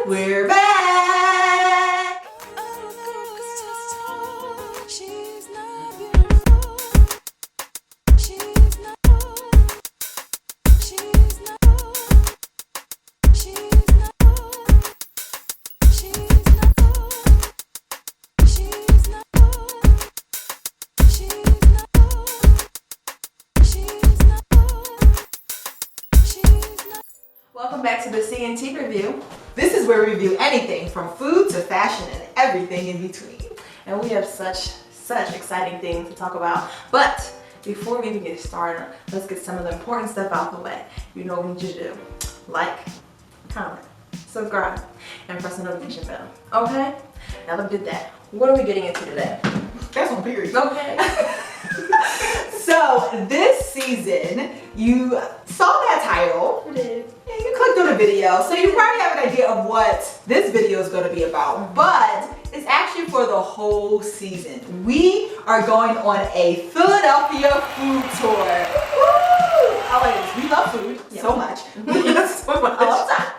We're back! Welcome back to the C&T review. This is where we review anything from food to fashion and everything in between. And we have such exciting things to talk about. But before we even get started, let's get some of the important stuff out the way. You know what we need you to do. Like, comment, subscribe, and press the notification bell. Okay? Now that we did that, what are we getting into today? That's on period. Okay. So this season, you saw that title. I did. And you clicked on the video, so you probably have an idea of what this video is going to be about. But it's actually for the whole season. We are going on a Philadelphia food tour. Woo! We love food so much. All the time.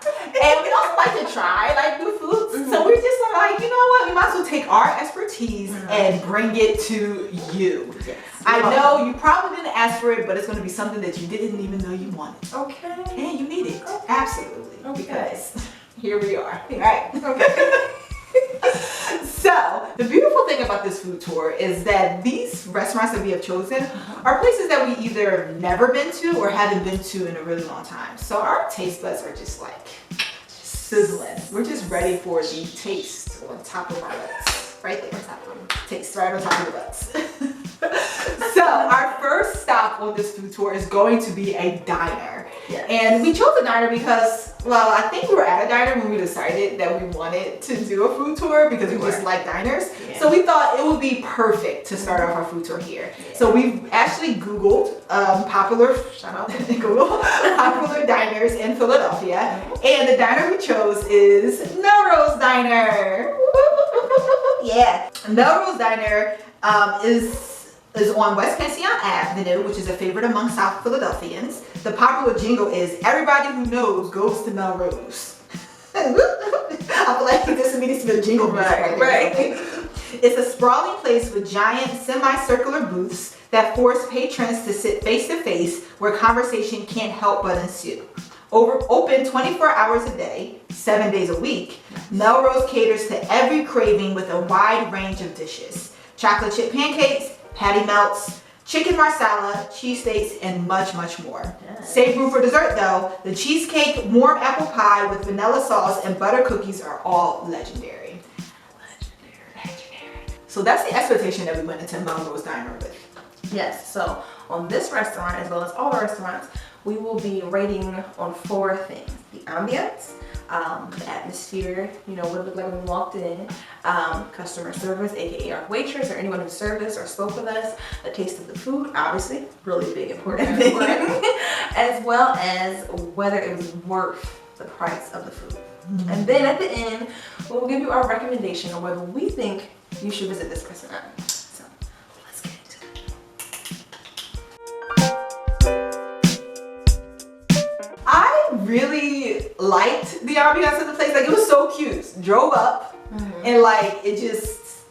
And we also like to try new foods. So we're just like, you know what? We might as well take our expertise and bring it to you. Yes. I know you probably didn't ask for it, but it's going to be something that you didn't even know you wanted. Okay. And you need it. Okay. Absolutely. Okay. Because here we are. All right. Okay. So, the beautiful thing about this food tour is that these restaurants that we have chosen are places that we either never been to or haven't been to in a really long time. So our taste buds are just sizzling. We're just ready for the taste on top of our butts. Right there on top of them. Taste right on top of the butts. So our first stop on this food tour is going to be a diner. Yes. And we chose a diner because, well, I think we were at a diner when we decided that we wanted to do a food tour because we just like diners. Yeah. So we thought it would be perfect to start off our food tour here. Yeah. So we've actually Googled popular diners in Philadelphia. And the diner we chose is Melrose Diner. Yeah. Melrose Diner is on West Pension Avenue, which is a favorite among South Philadelphians. The popular jingle is, everybody who knows goes to Melrose. I feel like this needs to be a jingle. Right. It's a sprawling place with giant semicircular booths that force patrons to sit face to face where conversation can't help but ensue. Open 24 hours a day, 7 days a week, Melrose caters to every craving with a wide range of dishes. Chocolate chip pancakes, patty melts, chicken marsala, cheesesteaks, and much more. Yes. Save room for dessert though. The cheesecake, warm apple pie with vanilla sauce, and butter cookies are all legendary. So that's the expectation that we went into Melrose Diner with. Yes, so on this restaurant, as well as all the restaurants, we will be rating on 4 things. The ambience, the atmosphere, what it looked like when we walked in, customer service, aka our waitress or anyone who served us or spoke with us, the taste of the food, obviously, really big, important thing, as well as whether it was worth the price of the food. And then at the end, we'll give you our recommendation on whether we think you should visit this restaurant. So, let's get into it. I really liked the ambiance of the place. It was so cute. Drove up and it just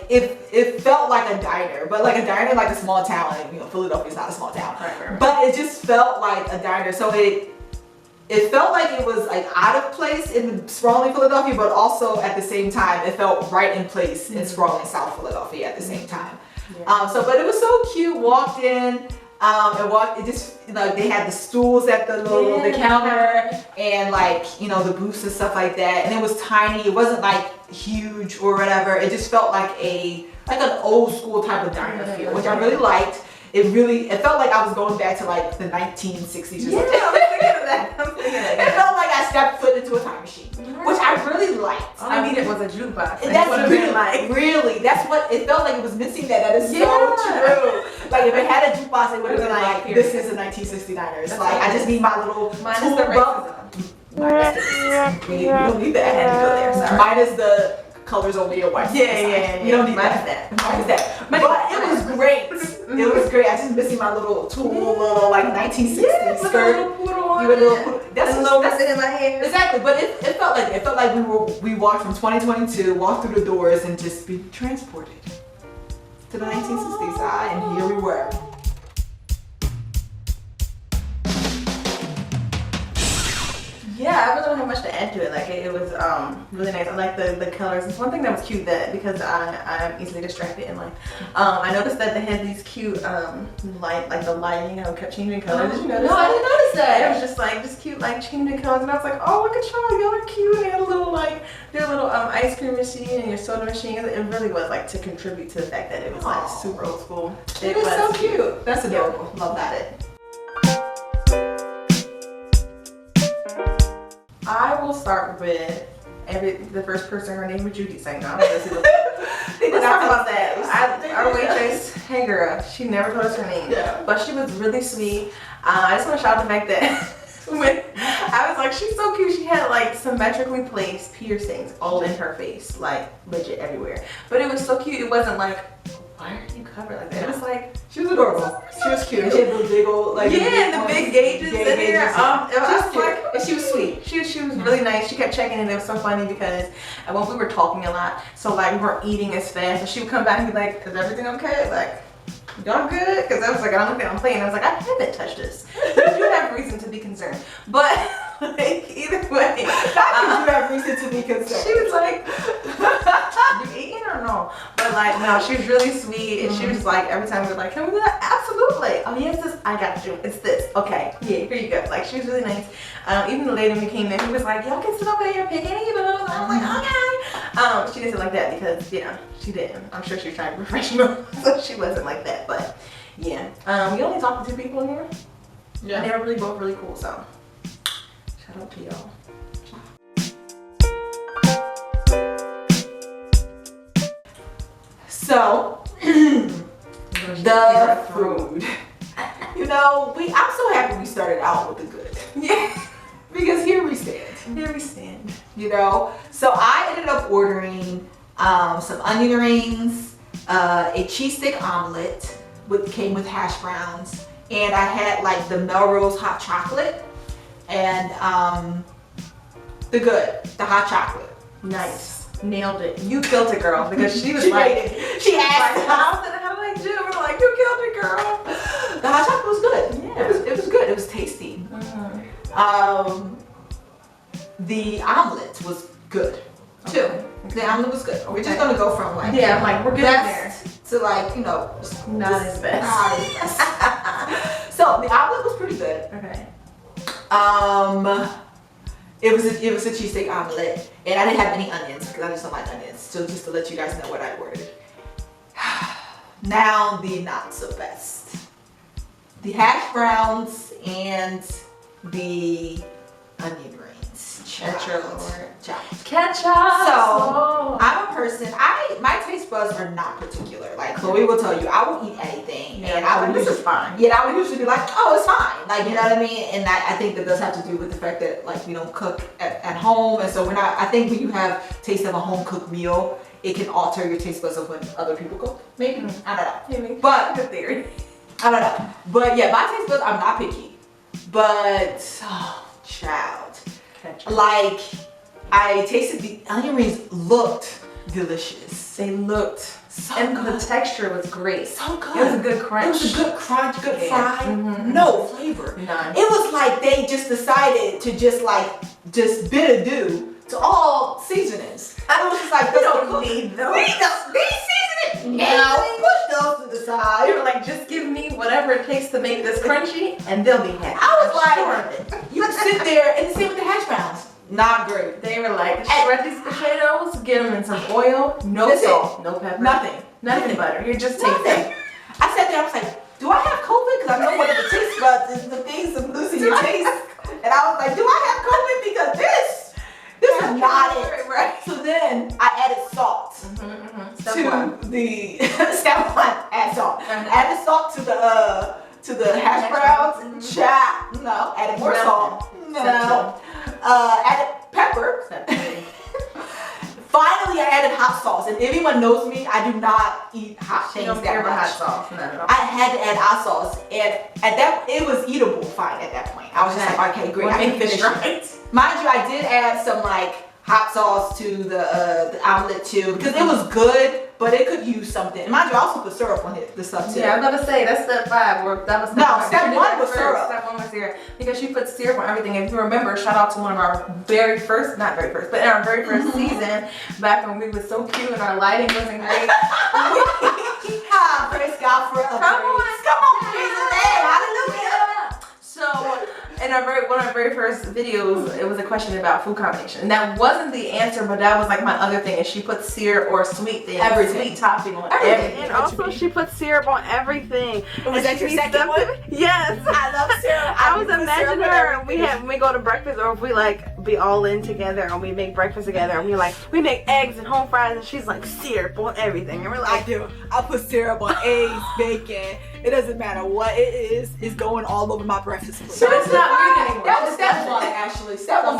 it felt like a diner, but a diner a small town. Philadelphia's not a small town, right. But it just felt like a diner. So it felt like it was out of place in sprawling Philadelphia, but also at the same time it felt right in place in sprawling South Philadelphia at the same time. Yeah. But it was so cute. Walked in. It just they had the stools at the the counter and the booths and stuff like that, and it was tiny. It wasn't huge or whatever. It just felt like an old school type of diner feel, which I really liked. It felt like I was going back to the 1960s or something. Yeah, I was thinking of that. It felt like I stepped foot into a time machine, which I really liked. All I needed was a jukebox. That's really, that's what it felt like. It was missing that. That is so true. If it had a jukebox, it would have been this is a 1969ers. I just need my little tool belt. We don't need that. I had to go there. Sorry. Minus the colors only are white. Yeah. You don't need that. Minus that. But it was great. It was great. I just missing my little little like 1960s skirt. That's in my hair. Exactly, but it felt like we walked from 2022, walked through the doors, and just be transported to the 1960s, and here we were. Yeah, I really don't have much to add to it. Like it was really nice. I like the colors. It's one thing that was cute that because I'm easily distracted in life. I noticed that they had these cute light, like the lighting kept changing colors. Did you notice? No, I didn't notice that. It was just cute like changing colors, and I was like, oh look at y'all are cute. And they had a little their little ice cream machine and your soda machine. It really was like to contribute to the fact that it was like super old school. It was so cute. That's adorable. Love that. I will start with the first person. Her name was Judy saying, no, let's talk about that. Our waitress, hey girl, she never told us her name, but she was really sweet. I just want to shout out the fact that when I was like, she's so cute. She had like symmetrically placed piercings all in her face, like legit everywhere. But it was so cute. It wasn't like, why are you covered like that? It was like, she was adorable. She was cute. She had the big old the big gauges in there. And she was sweet. She was really nice. She kept checking in. It was so funny because when we were talking a lot, so like we weren't eating as fast, and she would come back and be like, "Is everything okay? Like, y'all good?" Because I was like, "I don't think I'm playing." I was like, "I haven't touched this." You have reason to be concerned, but like either way, you have reason to be concerned. She was like, "You eating or no?" But like, no, she was really sweet, and she was like, every time we were like, "Can we do that?" Absolutely. Oh yes, this. I got you. It's this. Okay. Yeah. Here you go. Like she was really nice. Even the lady when we came in, he was like, "Y'all can sit over there, pick any of those." I was like, "Okay." She didn't say like that because she didn't. I'm sure she was trying to refresh me, so she wasn't like that. But yeah, we only talked to 2 people in here. Yeah. And they were both really cool. So shout out to y'all. So the food. I'm so happy we started out with the good. Yeah. Because here we stand. Here we stand. So I ended up ordering some onion rings, a cheese stick omelet, came with hash browns, and I had like the Melrose hot chocolate and the hot chocolate. Nice. Nailed it. You killed it, girl. Because she was she asked, how did I do? We're like, you killed it, girl. The hot chocolate was good. Yeah. It was good. It was tasty. The omelet was good too. Okay. The omelet was good. Okay. We're just gonna go from like we're good there to like not as best. Not as best. So the omelet was pretty good. Okay. It was a cheesesteak omelet, and I didn't have any onions because I just don't like onions. So just to let you guys know what I ordered. Now the not so best. The hash browns and the onion rings. Ketchup. So I'm a person. My taste buds are not particular. Like Chloe will tell you, I will eat anything, and I would. This is fine. Yeah, I would usually be like, oh, it's fine. Like you know what I mean. And I think that does have to do with the fact that like we don't cook at home, and so we're not. I think when you have taste of a home cooked meal, it can alter your taste buds of when other people cook. Maybe I don't know. Maybe. But good theory. I don't know. But yeah, my taste buds. I'm not picky, but child, like. I tasted the onion rings looked delicious. They looked so and good. The texture was great. So good. It was a good crunch. It was a good crunch, good fry. Mm-hmm. No flavor. None. It was like they just decided to just bid adieu to all seasonings. I was just like, we don't need those. We don't need seasoning. Now push those to the side. They were like, just give me whatever it takes to make this crunchy, and they'll be happy. I was like, you sit there and sit with the hash browns. Not great. They were like, shred these potatoes, get them in some oil, no salt, no pepper. Nothing butter. You're just tasting. I sat there, I was like, do I have COVID? Because I know one of the taste buds is the things of losing your taste. And I was like, do I have COVID? Because this is not it. Right. So then I added salt to the step one, add salt. Added salt to the hash browns. No. Added more salt. No. Added pepper. Finally finally I added hot sauce. And everyone knows me, I do not eat hot things that much. Hot sauce, not at all. I had to add hot sauce, and at that it was eatable fine at that point. I was just like, okay, great, I can finish it. Mind you, I did add some like hot sauce to the omelet too because it was good, but it could use something. And mind you, I also put syrup on the stuff too. Yeah, I was about to say that's step 5. Or that was step 1 was syrup. Step 1 was syrup because she put syrup on everything. If you remember, shout out to one of our very first, not very first, but in our very first season, back when we were so cute and our lighting wasn't great. Praise God for upgrades. Come on, Jesus, hey, hallelujah. So, in one of our very first videos, it was a question about food combination. And that wasn't the answer, but that was like my other thing. Is she put syrup or sweet thing, sweet topping on everything. And also she put syrup on everything. Was that your second one? Yes. I love syrup. I was imagining her, when we go to breakfast, or if we like be all in together and we make breakfast together and we make eggs and home fries, and she's like syrup on everything. And we're like, I do. I put syrup on eggs, bacon. It doesn't matter what it is, it's going all over my breakfast plate. So it's not weird anymore. That was step 1 actually. Step 1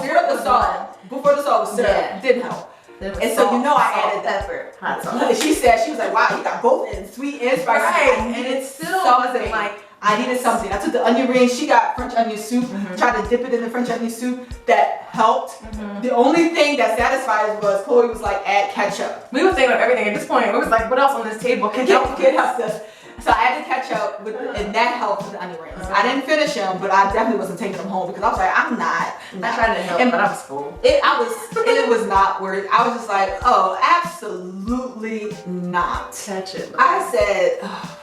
before the salt was syrup. Yeah. Didn't help. And so I added that. Pepper, hot sauce. She was like, wow, you got both ends, sweet and spicy. Right, and it still wasn't like, I needed something. I took the onion rings. She got French onion soup. Tried to dip it in the French onion soup. That helped. The only thing that satisfied us was Chloe was like, add ketchup. We were thinking of everything at this point. It was like, what else on this table can help us? So I added ketchup, and that helped with the onion rings. I didn't finish them, but I definitely wasn't taking them home because I was like, I'm not. I tried to help, but I was full. It was not worth it. I was just like, oh, absolutely not. Touch it. I said, oh.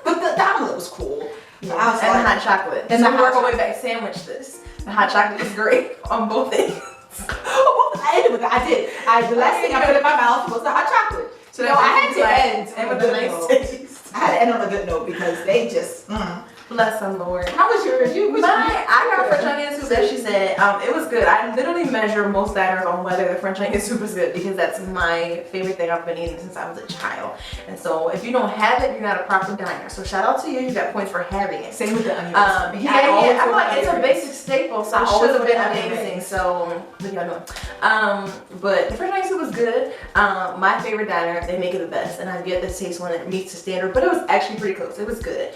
But the omelet was cool. Yeah. I was and the hot chocolate. And so we work our way back, sandwich this. The hot chocolate is great on both ends. I ended with it. I did. The last thing I put in my mouth was the hot chocolate. So I had to end and with a nice taste. I had to end on a good note because they just. Bless them, Lord. How was yours? I got French onion soup, as she said. It was good. I literally measure most diners on whether the French onion soup is good because that's my favorite thing I've been eating since I was a child. And so if you don't have it, you're not a proper diner. So shout out to you. You got points for having it. Same with the onion. I feel like it's a basic staple, so it should have been amazing. So what y'all doing? But the French onion soup was good. My favorite diner, they make it the best, and I've yet to taste one that meets the standard, but it was actually pretty close. It was good.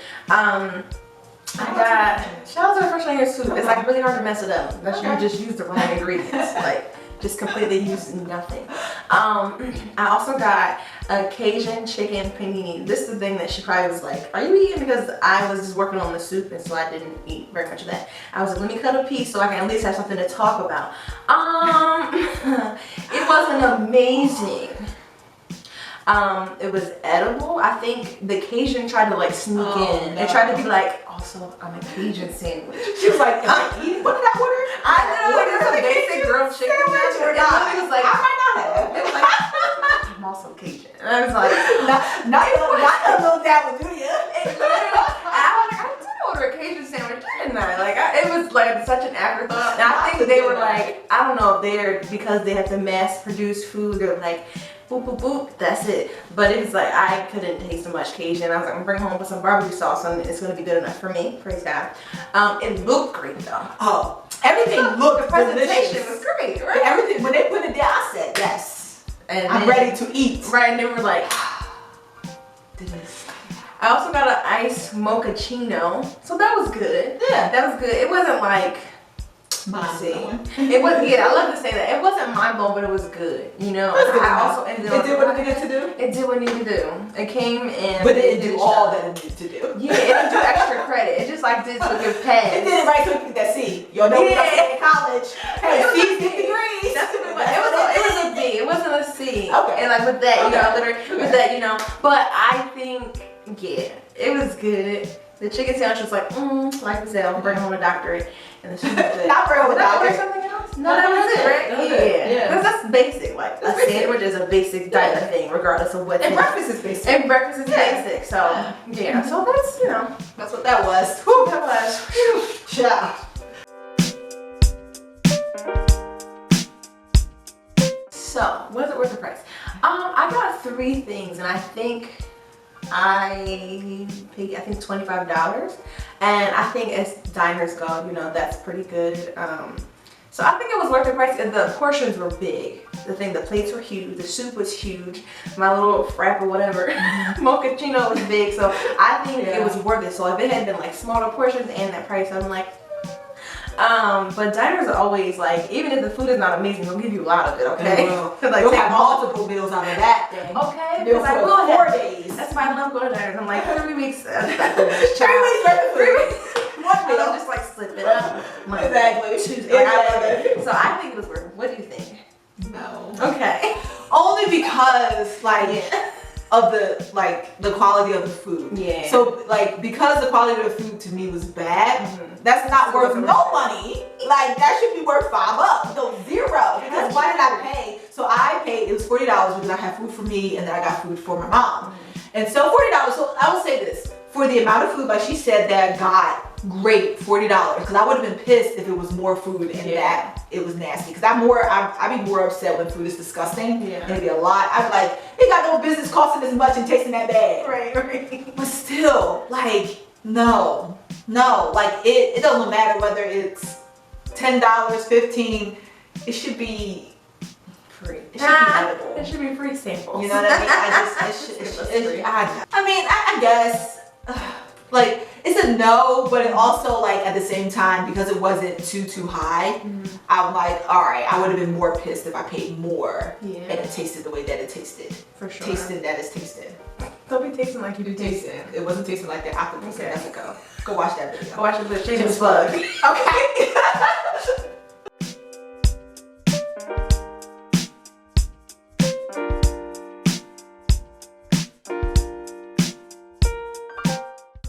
I got, shout out to the French onion soup. It's like really hard to mess it up unless you just use the wrong ingredients. Like, just completely use nothing. I also got a Cajun chicken panini. This is the thing that she probably was like, are you eating? Because I was just working on the soup and so I didn't eat very much of that. I was like, let me cut a piece so I can at least have something to talk about. It wasn't amazing. It was edible. I think the Cajun tried to like sneak in. They tried to be like, also, I'm a Cajun sandwich. She was like, what did I order? I know, like it's a basic grilled chicken sandwich. It was like, I might not have. It was like, I'm also Cajun. And I was like, not a little dabble, do you? I did order a Cajun sandwich, didn't I? Like, it was like such an afterthought. And I think they were like, I don't know if they're, because they have to mass produce food, they're like, boop, boop, boop, that's it. But it was like, I couldn't taste so much Cajun. I was like, I'm gonna bring home with some barbecue sauce and it's gonna be good enough for me, praise God. It looked great though. Oh, everything looked The presentation delicious. was great, right? Everything, when they put it down, I said, yes, and I'm ready to eat. Right, and they were like, I also got an iced mochaccino, so that was good. Yeah. That was good. It wasn't like, it wasn't, yeah, I love to say that. It wasn't mind blowing, but it was good, you know. I also ended up, it did what it needed to do? It did what it needed to do. It came in. But it didn't do all that it needed to do. Yeah, it didn't do extra credit. It just like did so good pass. It did it right so you get that C. Y'all know when I in college. Hey, it was C 50 degrees. That's what it was. It was a B. It wasn't a C. Okay. And like with that, you know, literally with that, you know. But I think, yeah, it was good. The chicken sandwich was like Giselle, bring home a doctorate. And the soup was good. Not bring home a doctorate. Something else? No, that was it, right? Yeah. Because that's basic. Like a sandwich is a basic diner thing, regardless of what. And breakfast is basic. And breakfast is basic. So yeah. So that's, you know, that's what that was. Whew, that was. Whew. Yeah. So, was it worth the price? I got 3 things, and I think I paid, I think $25, and I think as diners go, you know, that's pretty good. So I think it was worth the price. The portions were big. The plates were huge. The soup was huge. My little frap or whatever, mochaccino was big. So I think it was worth it. So if it had been like smaller portions and that price, I'm like, but diners are always like, even if the food is not amazing, they'll give you a lot of it, okay? Like, you'll have multiple meals out of that thing. Okay, Meals because I for will 4 have. days. That's why I love going to diners. I'm like 3 weeks. 3 weeks worth of food. One I meal. don't just like slip it up. Monday, Exactly. Tuesday. Like, I love it. So I think it was worth it. What do you think? No. Okay. Only because like of the quality of the food. Yeah. So like because the quality of the food to me was bad, that's not worth no money. Like that should be worth $5. No, zero. Because why did I pay? So I paid, it was $40 because I had food for me and then I got food for my mom. And so $40. So I will say this. For the amount of food, like she said, that got great, $40. Because I would have been pissed if it was more food and that it was nasty. Because I'd be more upset when food is disgusting. Yeah. And it'd be a lot. I'd be like, it got no business costing this much and tasting that bad. Right. But still, like, no. Like it doesn't matter whether it's $10, $15. It should be free. It should be edible. It should be free samples. You know what I mean? I guess, like, it's a no, but it also, like, at the same time, because it wasn't too high, I'm like, all right, I would have been more pissed if I paid more and it tasted the way that it tasted. For sure. Tasted that it's tasted. Don't be tasting like you do tasting. It wasn't tasting like that octopus in Mexico. Go watch that video. Go watch it with Shameless Plug. Okay.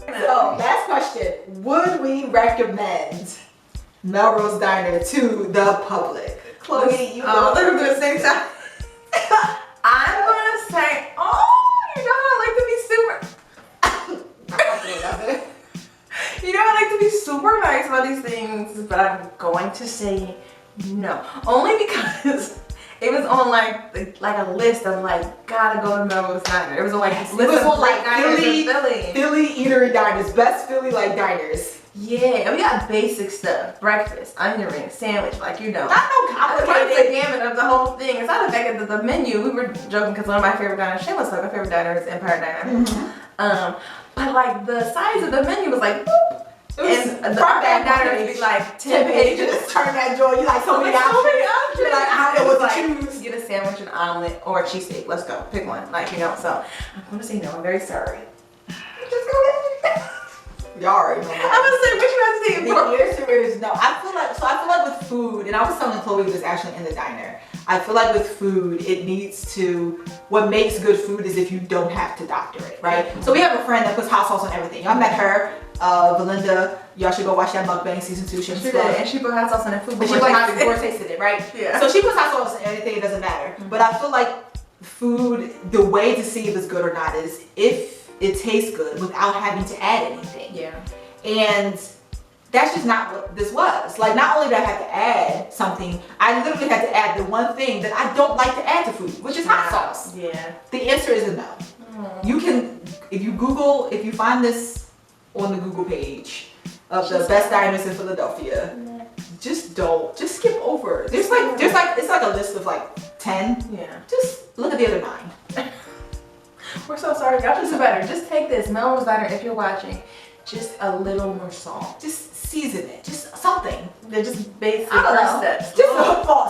So, last question. Would we recommend Melrose Diner to the public? Chloe, you go. Look at the same time. I'm gonna say, you know I like to be super. You know I like to be super nice about these things, but I'm going to say no. Only because it was on like a list of like gotta go to Melrose Diner. It was on like list of like diners in Philly eatery diners, best Philly like diners. Yeah, and we got basic stuff: breakfast, onion ring, sandwich, like you know. Not no The complicated. gamut of the whole thing. It's not the fact that the menu. We were joking because one of my favorite diners, Shameless Plug, my favorite diner is Empire Diner. But like the size of the menu was like. And the diner would be like 10 pages. Turn that joy. You like so many options. You're like, I don't know what to choose. Get a sandwich, an omelet, or a cheesesteak. Let's go. Pick one. Like, you know, so I'm gonna say no. I'm very sorry. Just go ahead. Y'all already know. I'm gonna say which one to say. The answer is no. I feel like with food, and I was telling Chloe this actually in the diner. I feel like with food, it needs to. What makes good food is if you don't have to doctor it, right? So we have a friend that puts hot sauce on everything. I met her, Valinda. Y'all should go watch that mukbang season 2. She did, and she put hot sauce on that food. But she like before tasted it, right? Yeah. So she puts hot sauce on everything. It doesn't matter. But I feel like food, the way to see if it's good or not is if it tastes good without having to add anything. Yeah. And that's just not what this was. Like, not only did I have to add something, I literally had to add the one thing that I don't like to add to food, which is hot sauce. Yeah. The answer is a no. You can, if you find this on the Google page of the best diners in Philadelphia, just skip over. It's like a list of like 10. Yeah. Just look at the other 9. We're so sorry. Y'all should do better. Just take this Melrose Diner if you're watching. Just a little more salt. Just season it. Just something. They're just basic I don't first know. steps. Just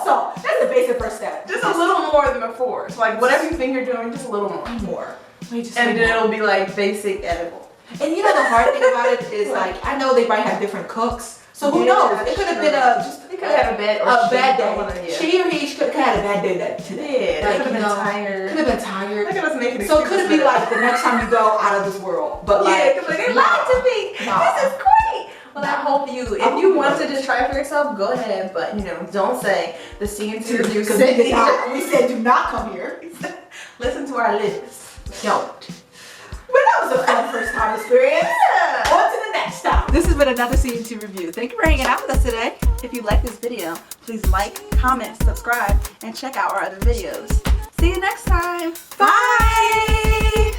salt. That's the basic first step. Just a little more than before. So like whatever you think you're doing, just a little more. More. And then it'll be like basic edible. And you know the hard thing about it is like I know they might have different cooks, so who knows? It could have been They could have had a bad day. She or he could have had a bad day today. Yeah, Like, could have been tired. Could have been tired. Look at us making So it could be like the next time you go out of this world, but like they lied to me. Nah. This is great. Well, I hope if you want to just try it for yourself, go ahead. But you know, don't say the CNC review because we said do not come here. Listen to our lips. Don't. But that was a fun first time experience. Yeah. On to the next stop. This has been another CN2 review. Thank you for hanging out with us today. If you like this video, please like, comment, subscribe, and check out our other videos. See you next time. Bye!